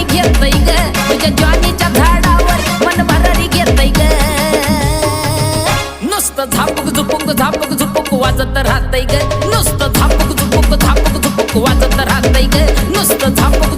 भरारी घेतय ग तुझ्या ज्वानीच्या झाडावर मन भरारी घेतय ग नुसतं झापूक झुपूक वाजत राहतय ग नुसतं झापूक झुपूक वाजत राहतय ग नुसतं झापूक